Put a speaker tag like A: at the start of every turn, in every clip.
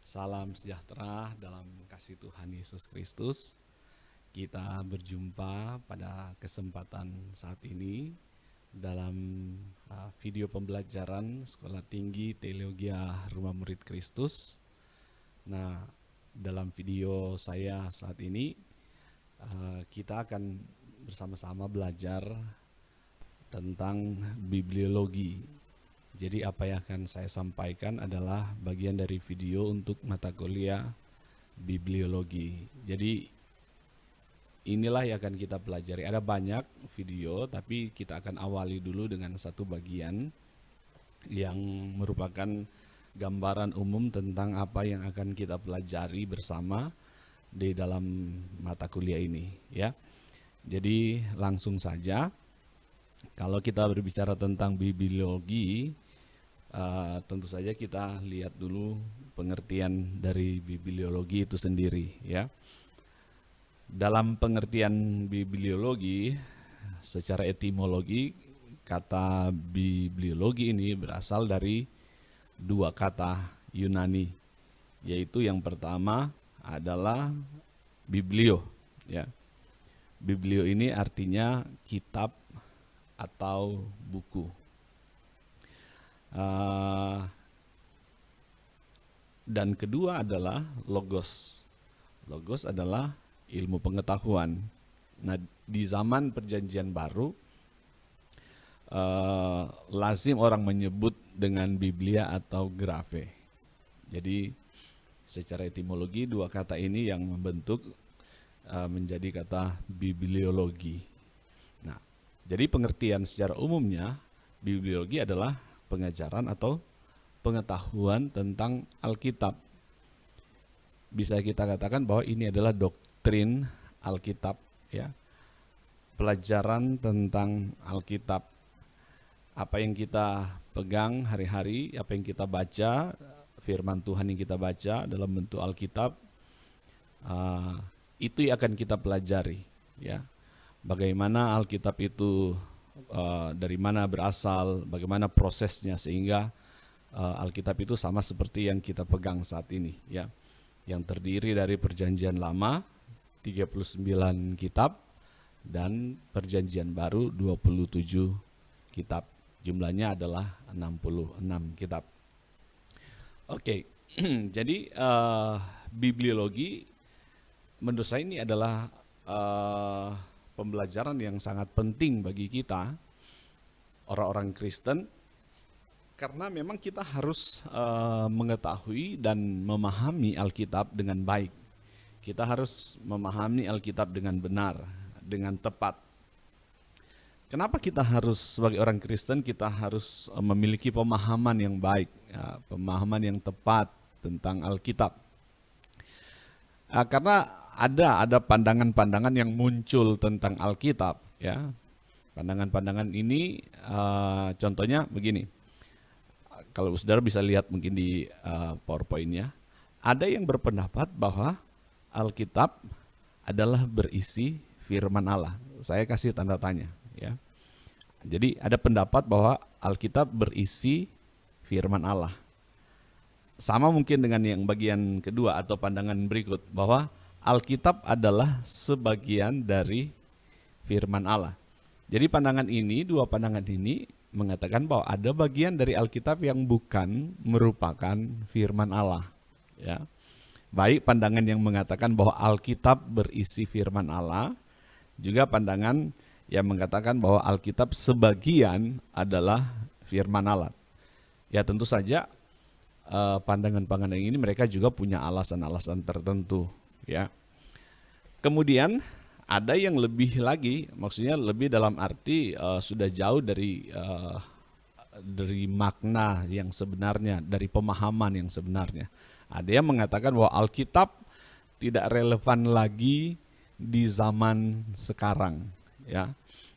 A: Salam sejahtera dalam kasih Tuhan Yesus Kristus. Kita berjumpa pada kesempatan saat ini dalam video pembelajaran Sekolah Tinggi Teologi Rumah Murid Kristus. Nah, dalam video saya saat ini kita akan bersama-sama belajar tentang bibliologi. Jadi apa yang akan saya sampaikan adalah bagian dari video untuk mata kuliah bibliologi. Jadi inilah yang akan kita pelajari. Ada banyak video, tapi kita akan awali dulu dengan satu bagian yang merupakan gambaran umum tentang apa yang akan kita pelajari bersama di dalam mata kuliah ini, ya. Jadi langsung saja, kalau kita berbicara tentang bibliologi, tentu saja kita lihat dulu pengertian dari bibliologi itu sendiri, ya. Dalam pengertian bibliologi, secara etimologi, kata bibliologi ini berasal dari dua kata Yunani, yaitu yang pertama adalah biblio, ya. Biblio ini artinya kitab atau buku. Dan kedua adalah logos. Logos adalah ilmu pengetahuan. Nah, di zaman Perjanjian Baru, lazim orang menyebut dengan Biblia atau Graphe. Jadi, secara etimologi dua kata ini yang membentuk menjadi kata bibliologi. Nah, jadi pengertian secara umumnya, bibliologi adalah pengajaran atau pengetahuan tentang Alkitab. Bisa kita katakan bahwa ini adalah doktrin Alkitab, ya. Pelajaran tentang Alkitab. Apa yang kita pegang hari-hari, apa yang kita baca, firman Tuhan yang kita baca dalam bentuk Alkitab, itu yang akan kita pelajari, ya. Bagaimana Alkitab itu dari mana berasal, bagaimana prosesnya sehingga Alkitab itu sama seperti yang kita pegang saat ini, ya. Yang terdiri dari Perjanjian Lama 39 kitab dan Perjanjian Baru 27 kitab. Jumlahnya adalah 66 kitab. Oke. Jadi bibliologi menurut saya ini adalah pembelajaran yang sangat penting bagi kita, orang-orang Kristen, karena memang kita harus mengetahui dan memahami Alkitab dengan baik. Kita harus memahami Alkitab dengan benar, dengan tepat. Kenapa kita harus, sebagai orang Kristen, kita harus memiliki pemahaman yang baik, ya, pemahaman yang tepat tentang Alkitab? Karena ada pandangan-pandangan yang muncul tentang Alkitab, ya. Pandangan-pandangan ini contohnya begini. Kalau saudara bisa lihat mungkin di PowerPoint-nya, ada yang berpendapat bahwa Alkitab adalah berisi firman Allah. Saya kasih tanda tanya, ya. Jadi ada pendapat bahwa Alkitab berisi firman Allah. Sama mungkin dengan yang bagian kedua atau pandangan berikut, bahwa Alkitab adalah sebagian dari firman Allah. Jadi pandangan ini, dua pandangan ini mengatakan bahwa ada bagian dari Alkitab yang bukan merupakan firman Allah, ya. Baik pandangan yang mengatakan bahwa Alkitab berisi firman Allah, juga pandangan yang mengatakan bahwa Alkitab sebagian adalah firman Allah. Ya, tentu saja pandangan-pandangan ini mereka juga punya alasan-alasan tertentu, ya. Kemudian ada yang lebih lagi, maksudnya lebih dalam arti sudah jauh dari makna yang sebenarnya, dari pemahaman yang sebenarnya. Ada yang mengatakan bahwa Alkitab tidak relevan lagi di zaman sekarang, ya.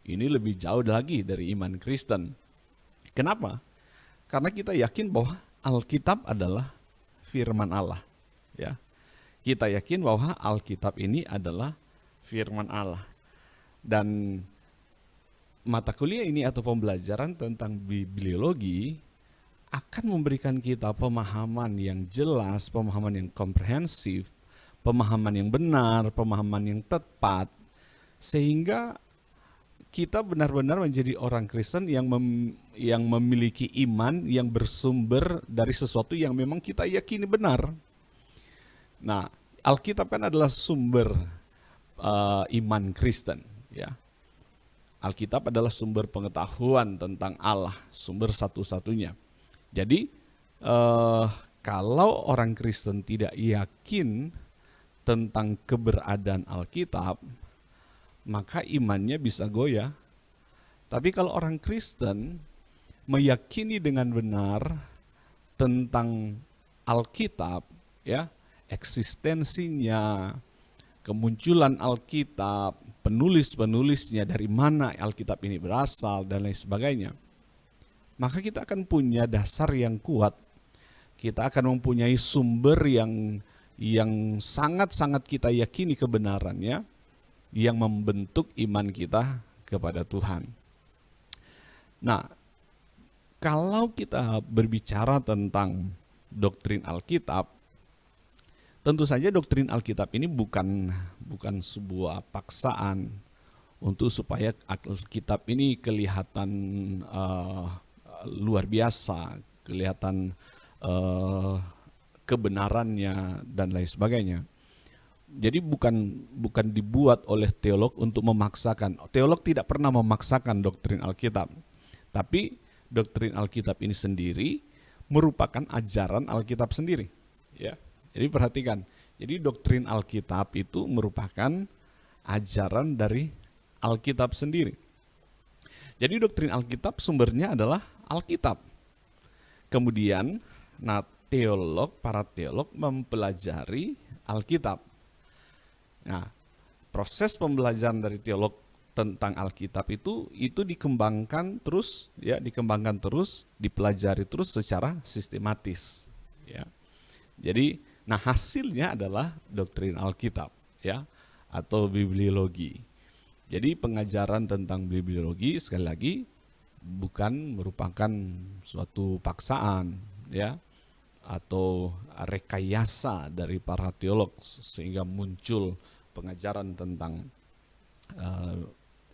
A: Ini lebih jauh lagi dari iman Kristen. Kenapa? Karena kita yakin bahwa Alkitab adalah firman Allah, ya. Kita yakin bahwa Alkitab ini adalah firman Allah. Dan mata kuliah ini atau pembelajaran tentang bibliologi akan memberikan kita pemahaman yang jelas, pemahaman yang komprehensif, pemahaman yang benar, pemahaman yang tepat, sehingga kita benar-benar menjadi orang Kristen yang memiliki iman yang bersumber dari sesuatu yang memang kita yakini benar. Nah, Alkitab kan adalah sumber iman Kristen, ya. Alkitab adalah sumber pengetahuan tentang Allah, sumber satu-satunya. Jadi, kalau orang Kristen tidak yakin tentang keberadaan Alkitab, maka imannya bisa goyah. Tapi kalau orang Kristen meyakini dengan benar tentang Alkitab, ya, eksistensinya, kemunculan Alkitab, penulis-penulisnya, dari mana Alkitab ini berasal, dan lain sebagainya, maka kita akan punya dasar yang kuat. Kita akan mempunyai sumber yang sangat-sangat kita yakini kebenarannya, yang membentuk iman kita kepada Tuhan. Nah, kalau kita berbicara tentang doktrin Alkitab, tentu saja doktrin Alkitab ini bukan sebuah paksaan untuk supaya Alkitab ini kelihatan luar biasa, kelihatan kebenarannya dan lain sebagainya. Jadi bukan dibuat oleh teolog untuk memaksakan. Teolog tidak pernah memaksakan doktrin Alkitab. Tapi doktrin Alkitab ini sendiri merupakan ajaran Alkitab sendiri, ya. Jadi perhatikan. Jadi doktrin Alkitab itu merupakan ajaran dari Alkitab sendiri. Jadi doktrin Alkitab sumbernya adalah Alkitab. Kemudian, para teolog mempelajari Alkitab. Nah, proses pembelajaran dari teolog tentang Alkitab itu dikembangkan terus, ya, dipelajari terus secara sistematis, ya. Jadi, hasilnya adalah doktrin Alkitab, ya, atau bibliologi. Jadi pengajaran tentang bibliologi, sekali lagi, bukan merupakan suatu paksaan, ya, atau rekayasa dari para teolog sehingga muncul pengajaran tentang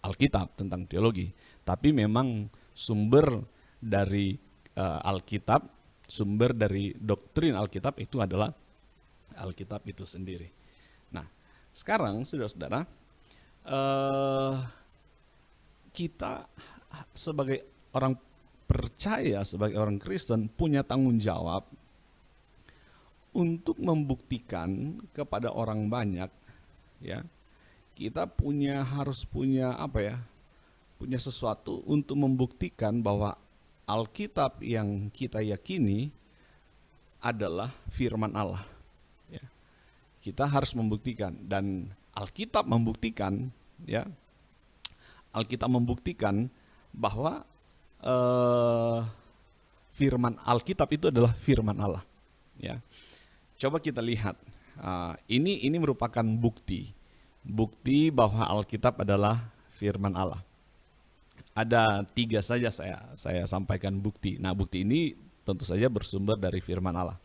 A: Alkitab, tentang teologi. Tapi memang sumber dari Alkitab, sumber dari doktrin Alkitab itu adalah Alkitab itu sendiri. Nah, sekarang saudara-saudara, kita sebagai orang percaya, sebagai orang Kristen, punya tanggung jawab untuk membuktikan kepada orang banyak, ya. Kita harus punya punya sesuatu untuk membuktikan bahwa Alkitab yang kita yakini adalah firman Allah, ya. Kita harus membuktikan, dan Alkitab membuktikan, ya. Alkitab membuktikan bahwa firman Alkitab itu adalah firman Allah, ya. Coba kita lihat, ini merupakan bukti bahwa Alkitab adalah firman Allah. Ada 3 saja saya sampaikan bukti. Nah, bukti ini tentu saja bersumber dari firman Allah.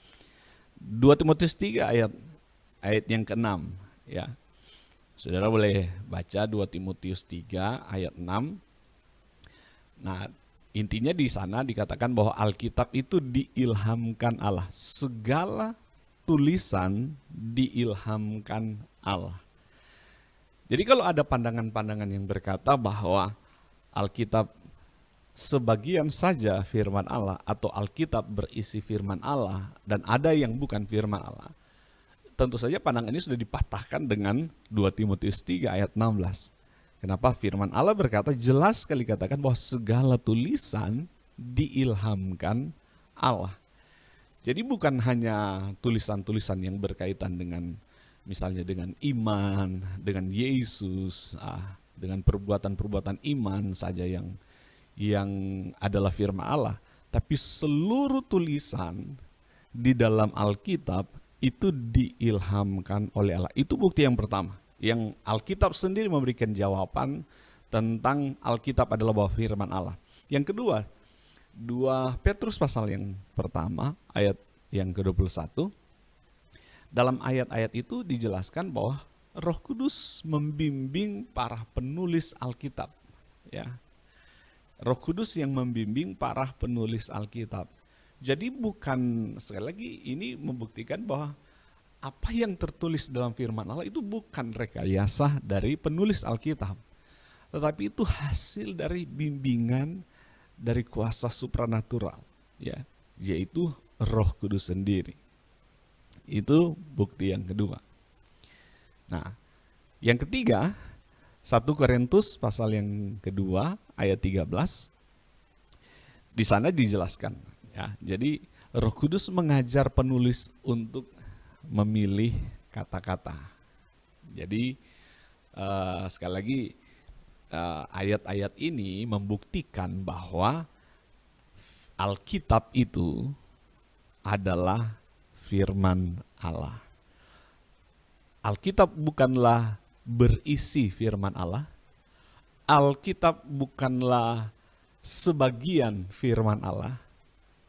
A: 2 Timotius 3 ayat yang ke-6, ya. Saudara boleh baca 2 Timotius 3 ayat 6. Nah, intinya di sana dikatakan bahwa Alkitab itu diilhamkan Allah. Segala tulisan diilhamkan Allah. Jadi kalau ada pandangan-pandangan yang berkata bahwa Alkitab sebagian saja firman Allah, atau Alkitab berisi firman Allah dan ada yang bukan firman Allah, tentu saja pandangan ini sudah dipatahkan dengan 2 Timotius 3 ayat 16. Kenapa? Firman Allah berkata, jelas sekali katakan bahwa segala tulisan diilhamkan Allah. Jadi bukan hanya tulisan-tulisan yang berkaitan dengan, misalnya dengan iman, dengan Yesus, dengan perbuatan-perbuatan iman saja yang adalah firman Allah, tapi seluruh tulisan di dalam Alkitab itu diilhamkan oleh Allah. Itu bukti yang pertama, yang Alkitab sendiri memberikan jawaban tentang Alkitab adalah bahwa firman Allah. Yang kedua, 2 Petrus pasal yang pertama ayat yang ke-21. Dalam ayat-ayat itu dijelaskan bahwa Roh Kudus membimbing para penulis Alkitab, ya. Roh Kudus yang membimbing para penulis Alkitab. Jadi bukan, sekali lagi ini membuktikan bahwa apa yang tertulis dalam firman Allah itu bukan rekayasa dari penulis Alkitab, tetapi itu hasil dari bimbingan dari kuasa supranatural, ya, yaitu Roh Kudus sendiri. Itu bukti yang kedua. Nah, yang ketiga, 1 Korintus pasal yang kedua ayat 13. Di sana dijelaskan, ya. Jadi Roh Kudus mengajar penulis untuk memilih kata-kata. Jadi sekali lagi ayat-ayat ini membuktikan bahwa Alkitab itu adalah firman Allah. Alkitab bukanlah berisi firman Allah. Alkitab bukanlah sebagian firman Allah.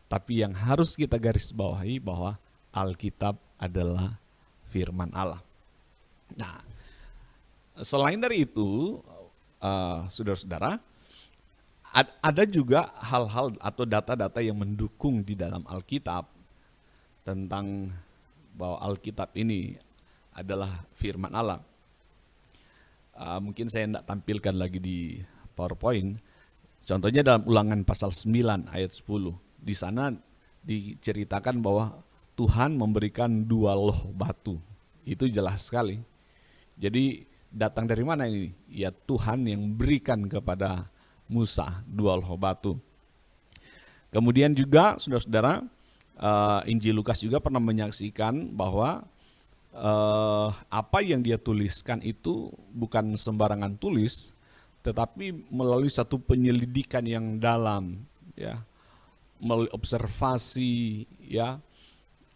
A: Tapi yang harus kita garis bawahi bahwa Alkitab adalah firman Allah. Nah, selain dari itu, saudara-saudara, ada juga hal-hal atau data-data yang mendukung di dalam Alkitab tentang bahwa Alkitab ini adalah firman Allah. Mungkin saya tidak tampilkan lagi di PowerPoint. Contohnya dalam Ulangan pasal 9 ayat 10. Di sana diceritakan bahwa Tuhan memberikan 2 loh batu. Itu jelas sekali. Jadi datang dari mana ini? Ya Tuhan yang berikan kepada Musa 2 loh batu. Kemudian juga saudara-saudara, Injil Lukas juga pernah menyaksikan bahwa apa yang dia tuliskan itu bukan sembarangan tulis, tetapi melalui satu penyelidikan yang dalam, ya, melalui observasi, ya,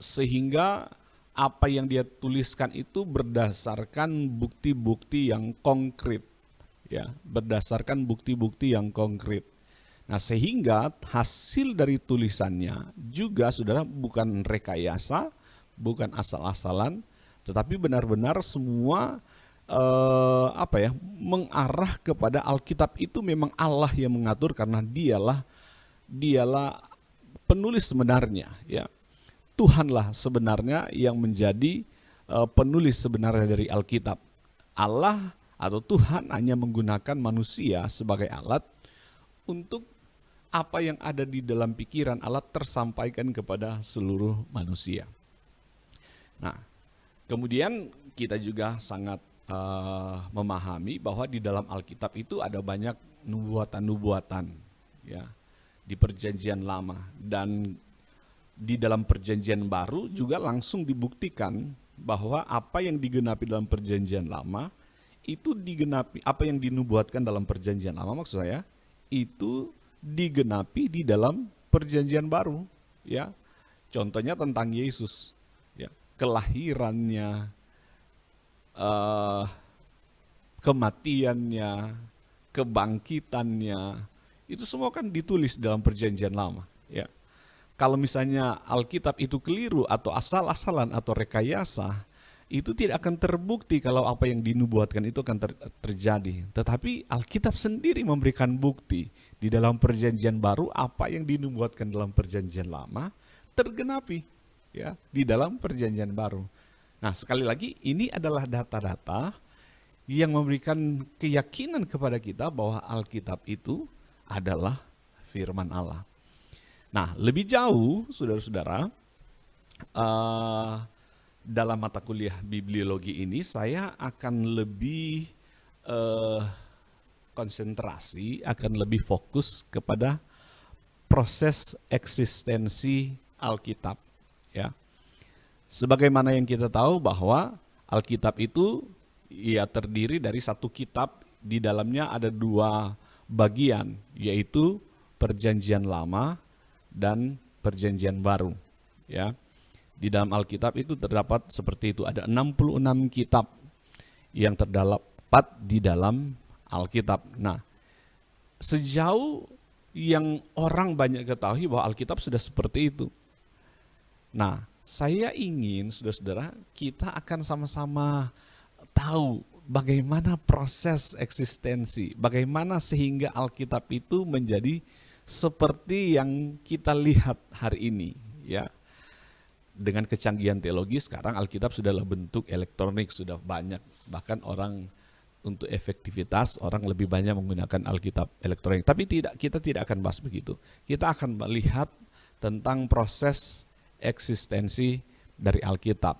A: sehingga apa yang dia tuliskan itu berdasarkan bukti-bukti yang konkret, ya, berdasarkan bukti-bukti yang konkret. Nah, sehingga hasil dari tulisannya juga saudara bukan rekayasa, bukan asal-asalan, tetapi benar-benar semua mengarah kepada Alkitab itu memang Allah yang mengatur, karena dialah penulis sebenarnya, ya. Tuhanlah sebenarnya yang menjadi penulis sebenarnya dari Alkitab. Allah atau Tuhan hanya menggunakan manusia sebagai alat untuk apa yang ada di dalam pikiran Allah tersampaikan kepada seluruh manusia. Nah, kemudian kita juga sangat memahami bahwa di dalam Alkitab itu ada banyak nubuatan-nubuatan, ya, di Perjanjian Lama, dan di dalam Perjanjian Baru juga langsung dibuktikan bahwa apa yang digenapi dalam Perjanjian Lama itu digenapi, apa yang dinubuatkan dalam Perjanjian Lama maksud saya itu digenapi di dalam Perjanjian Baru, ya. Contohnya tentang Yesus, ya, kelahirannya, kematiannya, kebangkitannya, itu semua kan ditulis dalam Perjanjian Lama, ya. Kalau misalnya Alkitab itu keliru atau asal-asalan atau rekayasa, itu tidak akan terbukti kalau apa yang dinubuatkan itu akan terjadi. Tetapi Alkitab sendiri memberikan bukti di dalam Perjanjian Baru apa yang dinubuatkan dalam Perjanjian Lama tergenapi, ya, di dalam Perjanjian Baru. Nah, sekali lagi ini adalah data-data yang memberikan keyakinan kepada kita bahwa Alkitab itu adalah firman Allah. Nah, lebih jauh, saudara-saudara, dalam mata kuliah bibliologi ini saya akan lebih konsentrasi, akan lebih fokus kepada proses eksistensi Alkitab, ya. Sebagaimana yang kita tahu bahwa Alkitab itu ya terdiri dari satu kitab, di dalamnya ada 2 bagian, yaitu Perjanjian Lama dan Perjanjian Baru, ya. Di dalam Alkitab itu terdapat seperti itu, ada 66 kitab yang terdapat di dalam Alkitab. Nah, sejauh yang orang banyak ketahui bahwa Alkitab sudah seperti itu. Nah, saya ingin saudara-saudara kita akan sama-sama tahu bagaimana proses eksistensi, bagaimana sehingga Alkitab itu menjadi seperti yang kita lihat hari ini, ya. Dengan kecanggihan teologi sekarang Alkitab sudahlah bentuk elektronik, sudah banyak, bahkan orang untuk efektivitas orang lebih banyak menggunakan Alkitab elektronik. Tapi kita tidak akan bahas begitu. Kita akan melihat tentang proses eksistensi dari Alkitab.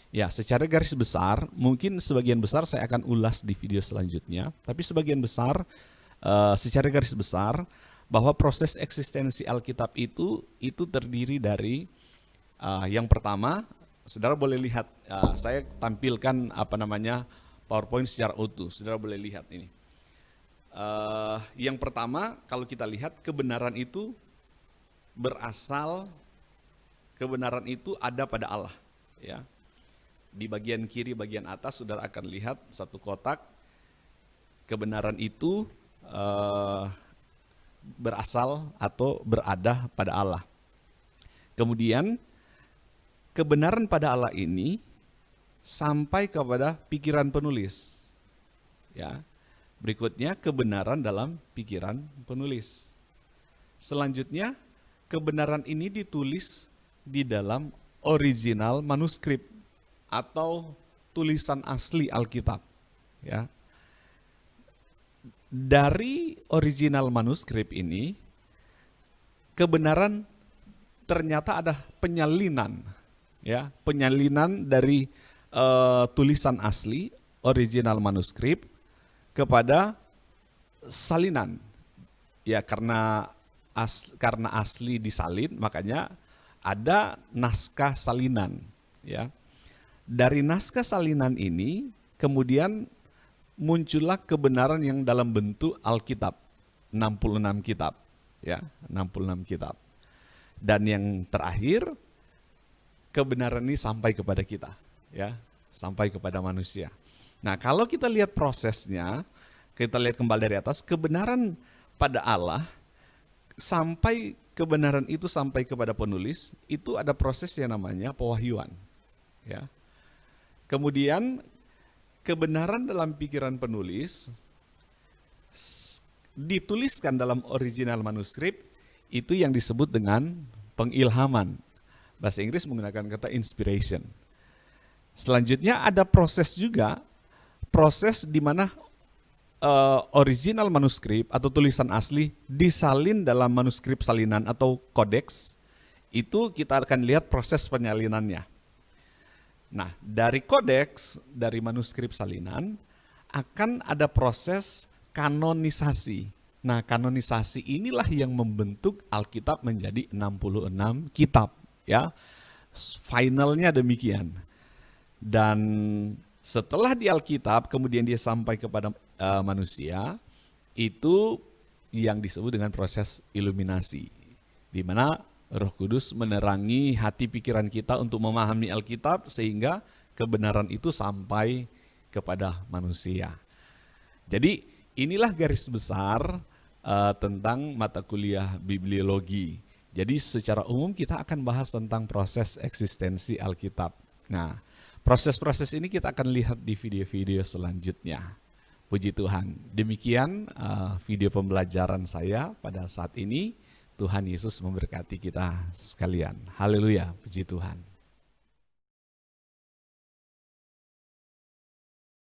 A: Ya, secara garis besar, mungkin sebagian besar saya akan ulas di video selanjutnya. Tapi sebagian besar, secara garis besar, bahwa proses eksistensi Alkitab itu terdiri dari yang pertama, saudara boleh lihat, saya tampilkan PowerPoint secara utuh, saudara boleh lihat ini. Yang pertama, kalau kita lihat kebenaran itu kebenaran itu ada pada Allah, ya. Di bagian kiri, bagian atas, saudara akan lihat satu kotak. Kebenaran itu berasal atau berada pada Allah. Kemudian kebenaran pada Allah ini sampai kepada pikiran penulis. Ya. Berikutnya kebenaran dalam pikiran penulis. Selanjutnya kebenaran ini ditulis di dalam original manuskrip atau tulisan asli Alkitab. Ya. Dari original manuskrip ini kebenaran ternyata ada penyalinan, ya, penyalinan dari tulisan asli original manuskrip kepada salinan. Ya, karena asli disalin, makanya ada naskah salinan, ya. Dari naskah salinan ini kemudian muncullah kebenaran yang dalam bentuk Alkitab, 66 kitab, ya, 66 kitab. Dan yang terakhir, kebenaran ini sampai kepada kita, ya, sampai kepada manusia. Nah, kalau kita lihat prosesnya, kita lihat kembali dari atas, kebenaran pada Allah sampai kebenaran itu sampai kepada penulis, itu ada proses yang namanya pewahyuan, ya. Kemudian kebenaran dalam pikiran penulis dituliskan dalam original manuskrip, itu yang disebut dengan pengilhaman. Bahasa Inggris menggunakan kata inspiration. Selanjutnya ada proses juga, proses di mana original manuskrip atau tulisan asli disalin dalam manuskrip salinan atau kodeks. Itu kita akan lihat proses penyalinannya. Nah, dari kodeks, dari manuskrip salinan, akan ada proses kanonisasi. Nah, kanonisasi inilah yang membentuk Alkitab menjadi 66 kitab, ya. Finalnya demikian. Dan setelah di Alkitab, kemudian dia sampai kepada manusia, itu yang disebut dengan proses iluminasi, di mana Roh Kudus menerangi hati pikiran kita untuk memahami Alkitab sehingga kebenaran itu sampai kepada manusia. Jadi inilah garis besar tentang mata kuliah bibliologi. Jadi secara umum kita akan bahas tentang proses eksistensi Alkitab. Nah, proses-proses ini kita akan lihat di video-video selanjutnya. Puji Tuhan. Demikian video pembelajaran saya pada saat ini. Tuhan Yesus memberkati kita sekalian. Haleluya, puji Tuhan.